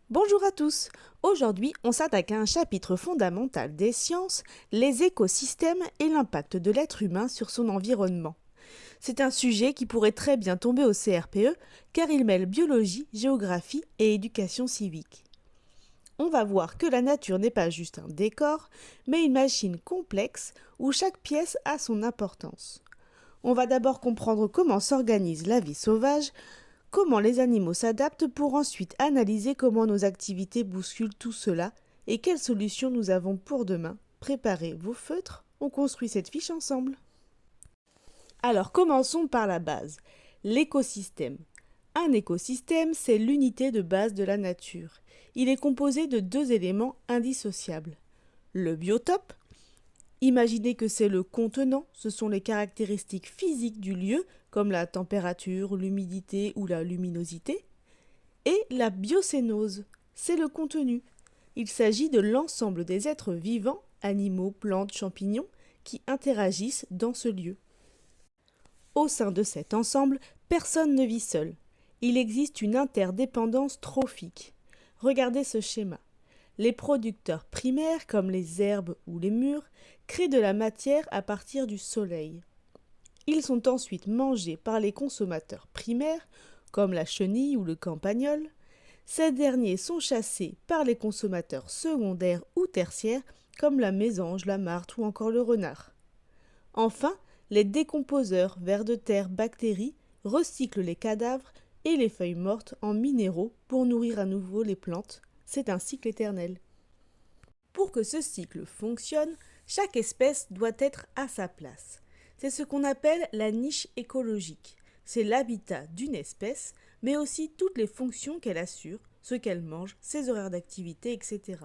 Bonjour à tous. Aujourd'hui, on s'attaque à un chapitre fondamental des sciences, les écosystèmes et l'impact de l'être humain sur son environnement. C'est un sujet qui pourrait très bien tomber au CRPE car il mêle biologie, géographie et éducation civique. On va voir que la nature n'est pas juste un décor, mais une machine complexe où chaque pièce a son importance. On va d'abord comprendre comment s'organise la vie sauvage, comment les animaux s'adaptent pour ensuite analyser comment nos activités bousculent tout cela et quelles solutions nous avons pour demain. Préparez vos feutres, on construit cette fiche ensemble. Alors commençons par la base, l'écosystème. Un écosystème, c'est l'unité de base de la nature. Il est composé de deux éléments indissociables. Le biotope, imaginez que c'est le contenant, ce sont les caractéristiques physiques du lieu, comme la température, l'humidité ou la luminosité. Et la biocénose, c'est le contenu. Il s'agit de l'ensemble des êtres vivants, animaux, plantes, champignons, qui interagissent dans ce lieu. Au sein de cet ensemble, personne ne vit seul. Il existe une interdépendance trophique. Regardez ce schéma. Les producteurs primaires, comme les herbes ou les murs, créent de la matière à partir du soleil. Ils sont ensuite mangés par les consommateurs primaires, comme la chenille ou le campagnol. Ces derniers sont chassés par les consommateurs secondaires ou tertiaires, comme la mésange, la martre ou encore le renard. Enfin, les décomposeurs, vers de terre, bactéries, recyclent les cadavres et les feuilles mortes en minéraux pour nourrir à nouveau les plantes. C'est un cycle éternel. Pour que ce cycle fonctionne, chaque espèce doit être à sa place. C'est ce qu'on appelle la niche écologique. C'est l'habitat d'une espèce, mais aussi toutes les fonctions qu'elle assure, ce qu'elle mange, ses horaires d'activité, etc.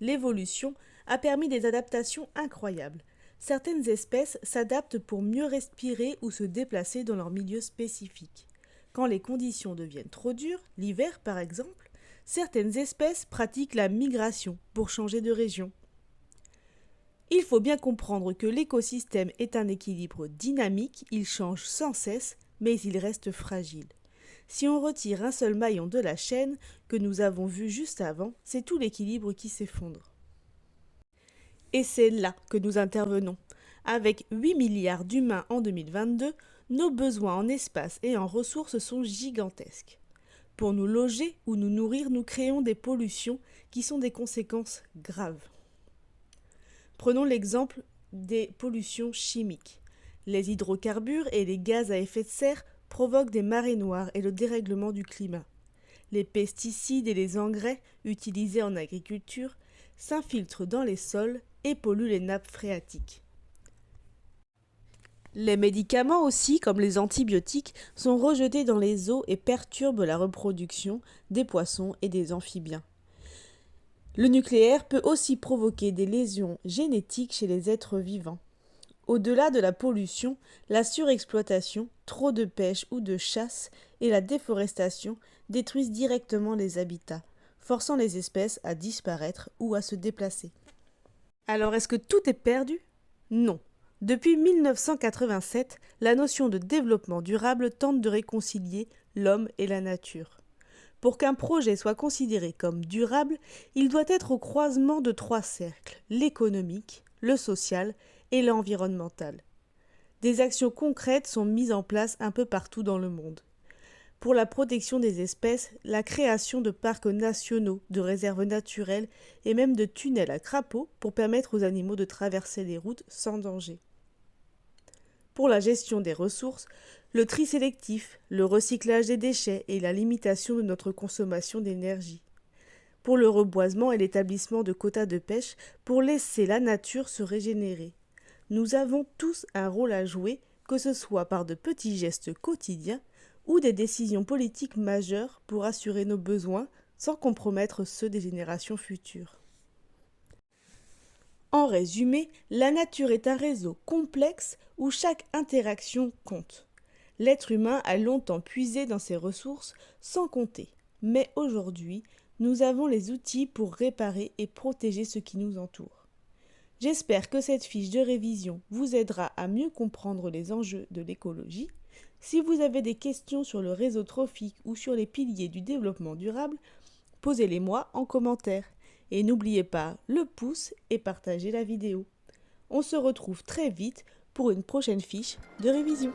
L'évolution a permis des adaptations incroyables. Certaines espèces s'adaptent pour mieux respirer ou se déplacer dans leur milieu spécifique. Quand les conditions deviennent trop dures, l'hiver par exemple, certaines espèces pratiquent la migration pour changer de région. Il faut bien comprendre que l'écosystème est un équilibre dynamique, il change sans cesse, mais il reste fragile. Si on retire un seul maillon de la chaîne, que nous avons vu juste avant, c'est tout l'équilibre qui s'effondre. Et c'est là que nous intervenons. Avec 8 milliards d'humains en 2022, nos besoins en espace et en ressources sont gigantesques. Pour nous loger ou nous nourrir, nous créons des pollutions qui sont des conséquences graves. Prenons l'exemple des pollutions chimiques. Les hydrocarbures et les gaz à effet de serre provoquent des marées noires et le dérèglement du climat. Les pesticides et les engrais utilisés en agriculture s'infiltrent dans les sols et polluent les nappes phréatiques. Les médicaments aussi, comme les antibiotiques, sont rejetés dans les eaux et perturbent la reproduction des poissons et des amphibiens. Le nucléaire peut aussi provoquer des lésions génétiques chez les êtres vivants. Au-delà de la pollution, la surexploitation, trop de pêche ou de chasse et la déforestation détruisent directement les habitats, forçant les espèces à disparaître ou à se déplacer. Alors est-ce que tout est perdu? Non. Depuis 1987, la notion de développement durable tente de réconcilier l'homme et la nature. Pour qu'un projet soit considéré comme durable, il doit être au croisement de trois cercles, l'économique, le social et l'environnemental. Des actions concrètes sont mises en place un peu partout dans le monde. Pour la protection des espèces, la création de parcs nationaux, de réserves naturelles et même de tunnels à crapauds pour permettre aux animaux de traverser les routes sans danger. Pour la gestion des ressources, le tri sélectif, le recyclage des déchets et la limitation de notre consommation d'énergie. Pour le reboisement et l'établissement de quotas de pêche pour laisser la nature se régénérer. Nous avons tous un rôle à jouer, que ce soit par de petits gestes quotidiens ou des décisions politiques majeures pour assurer nos besoins sans compromettre ceux des générations futures. En résumé, la nature est un réseau complexe où chaque interaction compte. L'être humain a longtemps puisé dans ses ressources sans compter, mais aujourd'hui, nous avons les outils pour réparer et protéger ce qui nous entoure. J'espère que cette fiche de révision vous aidera à mieux comprendre les enjeux de l'écologie. Si vous avez des questions sur le réseau trophique ou sur les piliers du développement durable, Posez-les-moi en commentaire. Et n'oubliez pas le pouce et partagez la vidéo. On se retrouve très vite pour une prochaine fiche de révision.